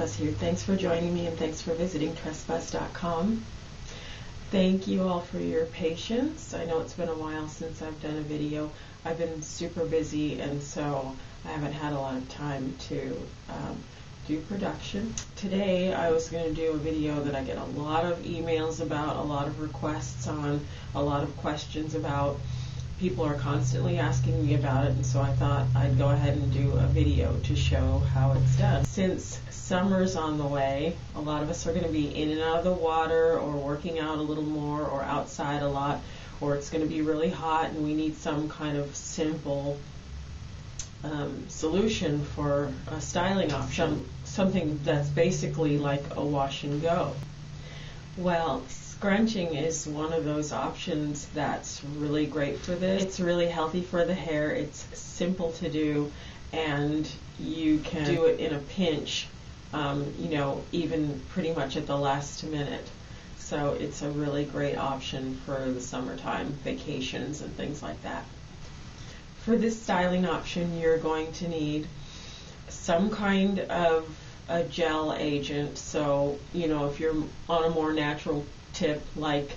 Trespass here. Thanks for joining me and thanks for visiting trespass.com. Thank you all for your patience. I know it's been a while since I've done a video. I've been super busy and so I haven't had a lot of time to do production. Today I was going to do a video that I get a lot of emails about, a lot of requests on, a lot of questions about. People are constantly asking me about it, and so I thought I'd go ahead and do a video to show how it's done. Since summer's on the way, a lot of us are going to be in and out of the water or working out a little more or outside a lot, or it's going to be really hot and we need some kind of simple solution for a styling option, something that's basically like a wash and go. Well, scrunching is one of those options that's really great for this. It's really healthy for the hair, it's simple to do, and you can do it in a pinch, even pretty much at the last minute. So it's a really great option for the summertime, vacations and things like that. For this styling option, you're going to need some kind of a gel agent. So, if you're on a more natural tip like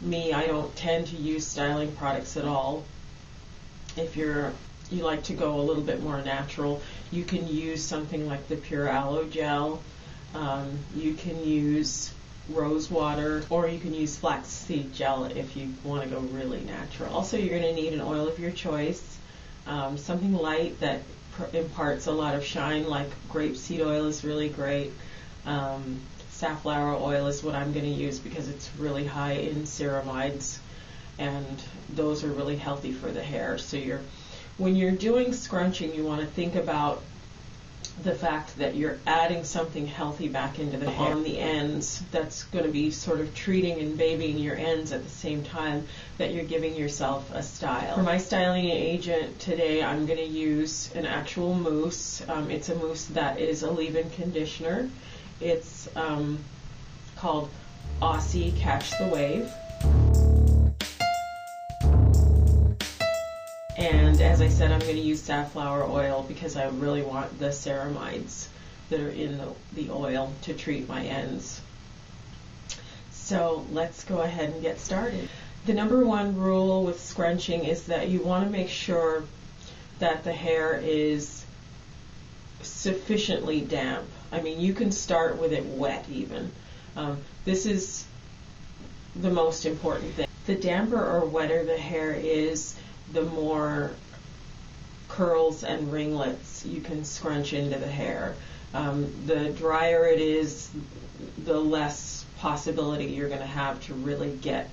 me, I don't tend to use styling products at all. If you like to go a little bit more natural, you can use something like the Pure Aloe Gel. You can use rose water, or you can use flaxseed gel if you want to go really natural. Also, you're going to need an oil of your choice, something light that imparts a lot of shine, like grapeseed oil is really great. Safflower oil is what I'm going to use because it's really high in ceramides, and those are really healthy for the hair. So when you're doing scrunching, you want to think about the fact that you're adding something healthy back into the hair on the ends that's going to be sort of treating and babying your ends at the same time that you're giving yourself a style. For my styling agent today, I'm going to use an actual mousse. It's a mousse that is a leave-in conditioner. It's called Aussie Catch the Wave. And as I said, I'm going to use safflower oil because I really want the ceramides that are in the oil to treat my ends. So let's go ahead and get started. The number one rule with scrunching is that you want to make sure that the hair is sufficiently damp. I mean, you can start with it wet even. This is the most important thing. The damper or wetter the hair is, the more curls and ringlets you can scrunch into the hair. The drier it is, the less possibility you're going to have to really get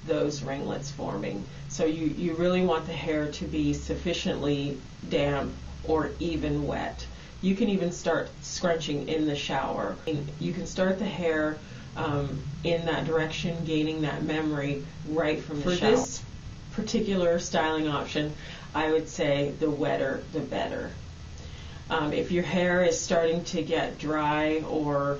those ringlets forming. So you really want the hair to be sufficiently damp or even wet. You can even start scrunching in the shower. You can start the hair in that direction, gaining that memory right from the shower. For this particular styling option, I would say the wetter the better. If your hair is starting to get dry or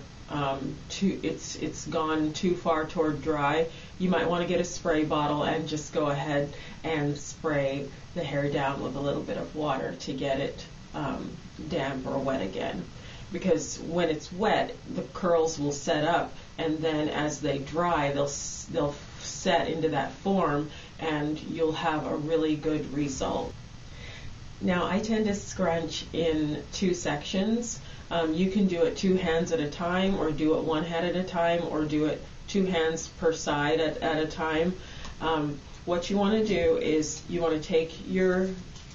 it's gone too far toward dry, you might want to get a spray bottle and just go ahead and spray the hair down with a little bit of water to get it damp or wet again. Because when it's wet, the curls will set up, and then as they dry, they'll set into that form, and you'll have a really good result. Now, I tend to scrunch in two sections. You can do it two hands at a time, or do it one hand at a time, or do it two hands per side at a time. What you want to do is you want to take your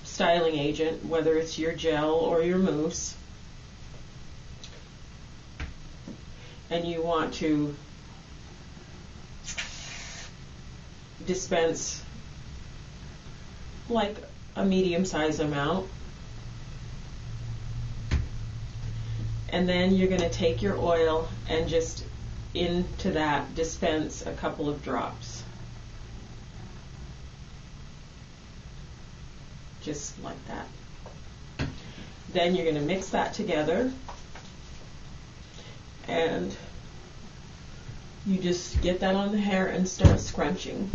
styling agent, whether it's your gel or your mousse, and you want to dispense like a medium-sized amount, and then you're going to take your oil and just into that dispense a couple of drops, just like that. Then you're going to mix that together, and you just get that on the hair and start scrunching.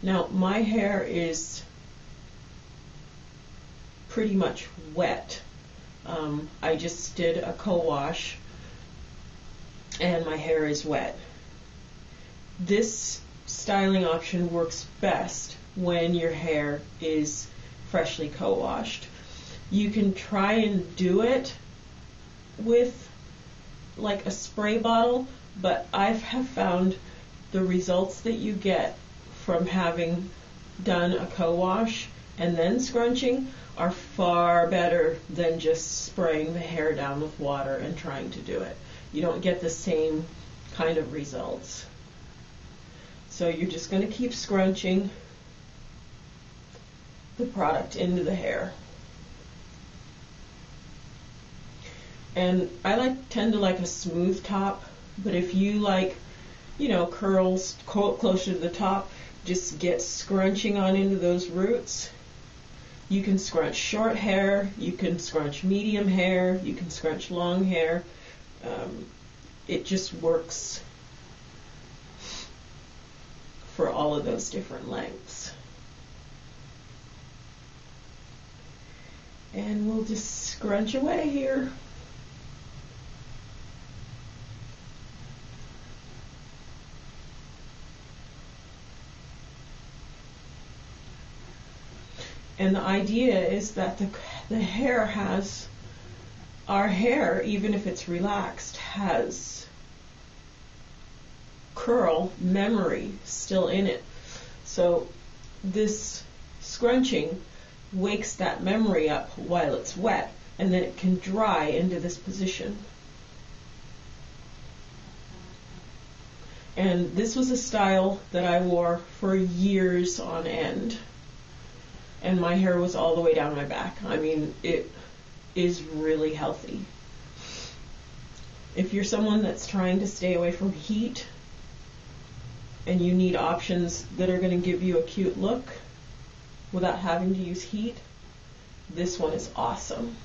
Now my hair is pretty much wet. I just did a co-wash and my hair is wet. This styling option works best when your hair is freshly co-washed. You can try and do it with like a spray bottle, but I have found the results that you get from having done a co-wash and then scrunching are far better than just spraying the hair down with water and trying to do it. You don't get the same kind of results. So you're just going to keep scrunching the product into the hair. And I tend to like a smooth top, but if you like, curls closer to the top, just get scrunching on into those roots. You can scrunch short hair, you can scrunch medium hair, you can scrunch long hair. It just works for all of those different lengths. And we'll just scrunch away here. And the idea is that the hair has, our hair, even if it's relaxed, has curl memory still in it. So this scrunching wakes that memory up while it's wet, and then it can dry into this position. And this was a style that I wore for years on end. And my hair was all the way down my back. I mean, it is really healthy. If you're someone that's trying to stay away from heat and you need options that are going to give you a cute look without having to use heat, this one is awesome.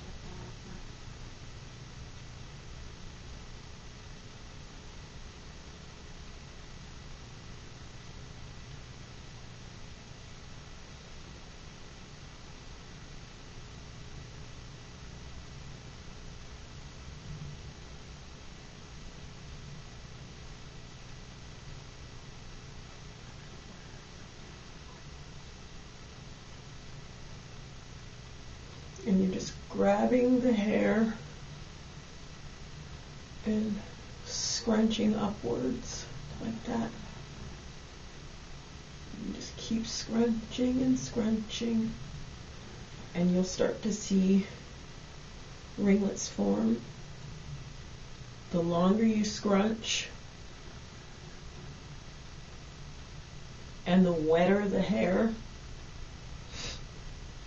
And you're just grabbing the hair and scrunching upwards like that. And just keep scrunching and scrunching, and you'll start to see ringlets form. The longer you scrunch and the wetter the hair,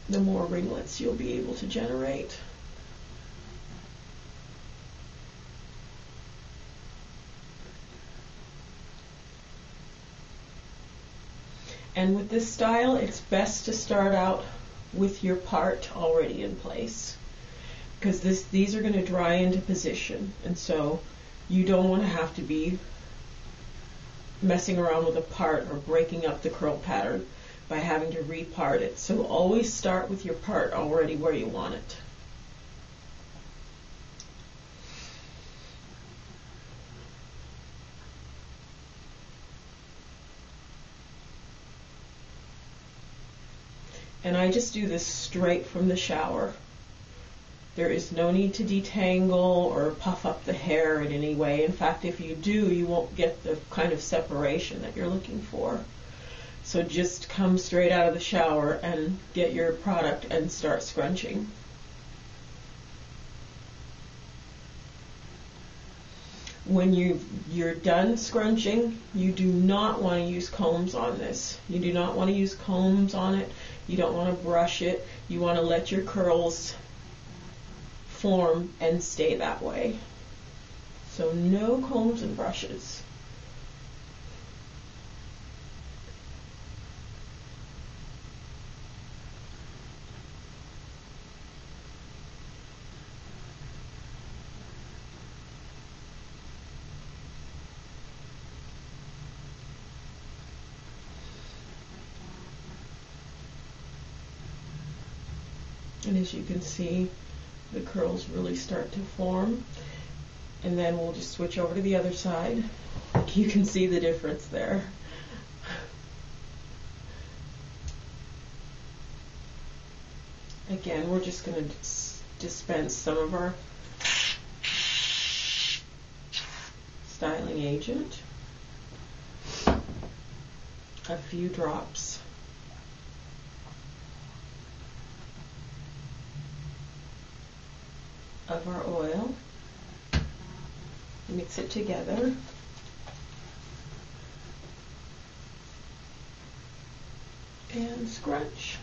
the more ringlets you'll be able to generate. And with this style, it's best to start out with your part already in place, because these are going to dry into position, and so you don't want to have to be messing around with a part or breaking up the curl pattern by having to repart it. So always start with your part already where you want it. And I just do this straight from the shower. There is no need to detangle or puff up the hair in any way. In fact, if you do, you won't get the kind of separation that you're looking for. So just come straight out of the shower and get your product and start scrunching. When you're done scrunching, you do not want to use combs on this. You do not want to use combs on it. You don't want to brush it. You want to let your curls form and stay that way. So no combs and brushes. And as you can see, the curls really start to form. And then we'll just switch over to the other side. You can see the difference there. Again, we're just going to dispense some of our styling agent. A few drops. Of our oil. Mix it together. And scrunch.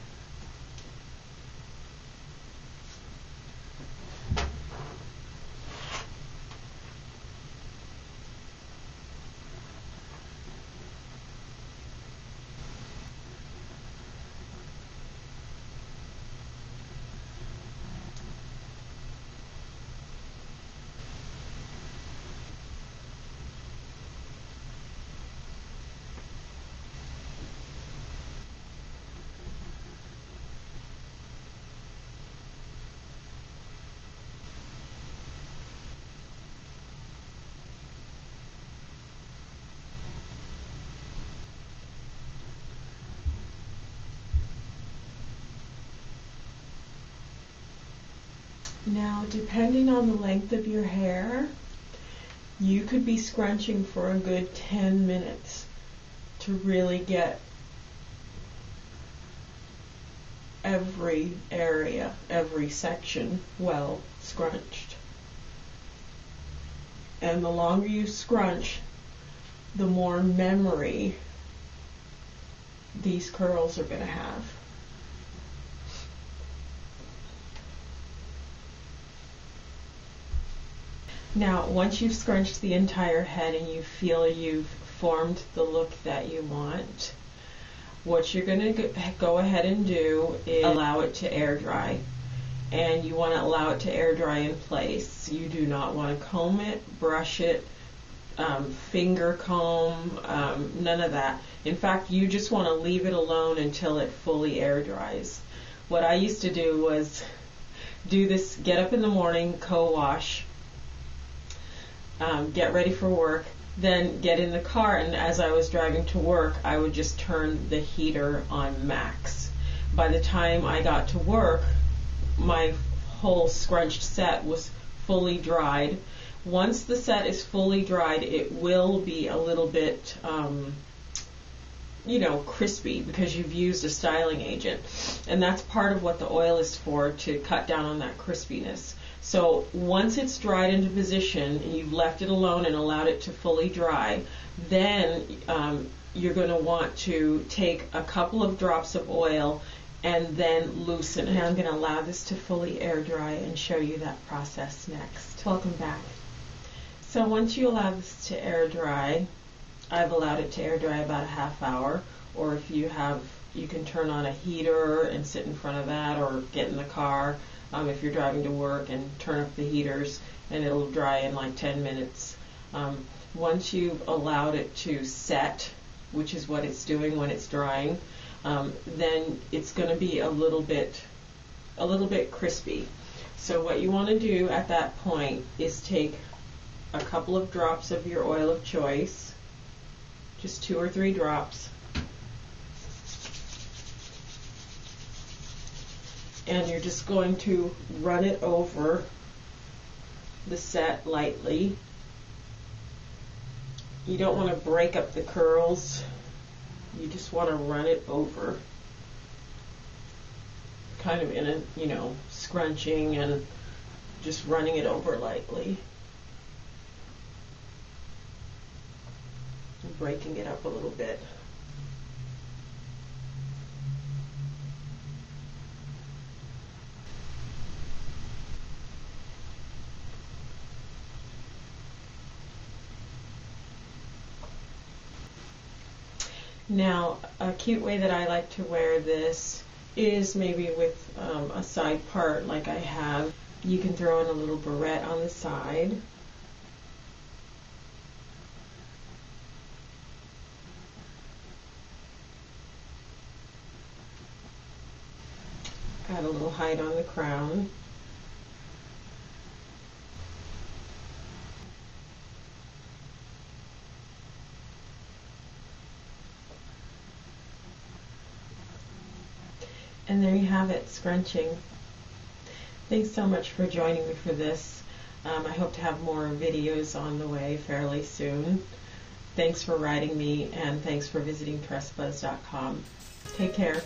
Now, depending on the length of your hair, you could be scrunching for a good 10 minutes to really get every area, every section well scrunched. And the longer you scrunch, the more memory these curls are going to have. Now, once you've scrunched the entire head and you feel you've formed the look that you want, what you're going to go ahead and do is allow it to air dry. And you want to allow it to air dry in place. You do not want to comb it, brush it, finger comb, none of that. In fact, you just want to leave it alone until it fully air dries. What I used to do was do this, get up in the morning, co-wash, get ready for work, then get in the car, and as I was driving to work, I would just turn the heater on max. By the time I got to work, my whole scrunched set was fully dried. Once the set is fully dried, it will be a little bit, crispy because you've used a styling agent. And that's part of what the oil is for, to cut down on that crispiness. So once it's dried into position and you've left it alone and allowed it to fully dry, then you're going to want to take a couple of drops of oil and then loosen. And I'm going to allow this to fully air dry and show you that process next. Welcome back. So once you allow this to air dry, I've allowed it to air dry about a half hour, or if you have, you can turn on a heater and sit in front of that, or get in the car if you're driving to work and turn up the heaters, and it'll dry in like 10 minutes. Once you've allowed it to set, which is what it's doing when it's drying, then it's going to be a little bit crispy. So what you want to do at that point is take a couple of drops of your oil of choice, just 2 or 3 drops, and you're just going to run it over the set lightly. You don't want to break up the curls. You just want to run it over, kind of in a, scrunching and just running it over lightly. And breaking it up a little bit. Now, a cute way that I like to wear this is maybe with a side part like I have. You can throw in a little barrette on the side. Add a a little height on the crown. And there you have it, scrunching. Thanks so much for joining me for this. I hope to have more videos on the way fairly soon. Thanks for writing me, and thanks for visiting PressBuzz.com. Take care.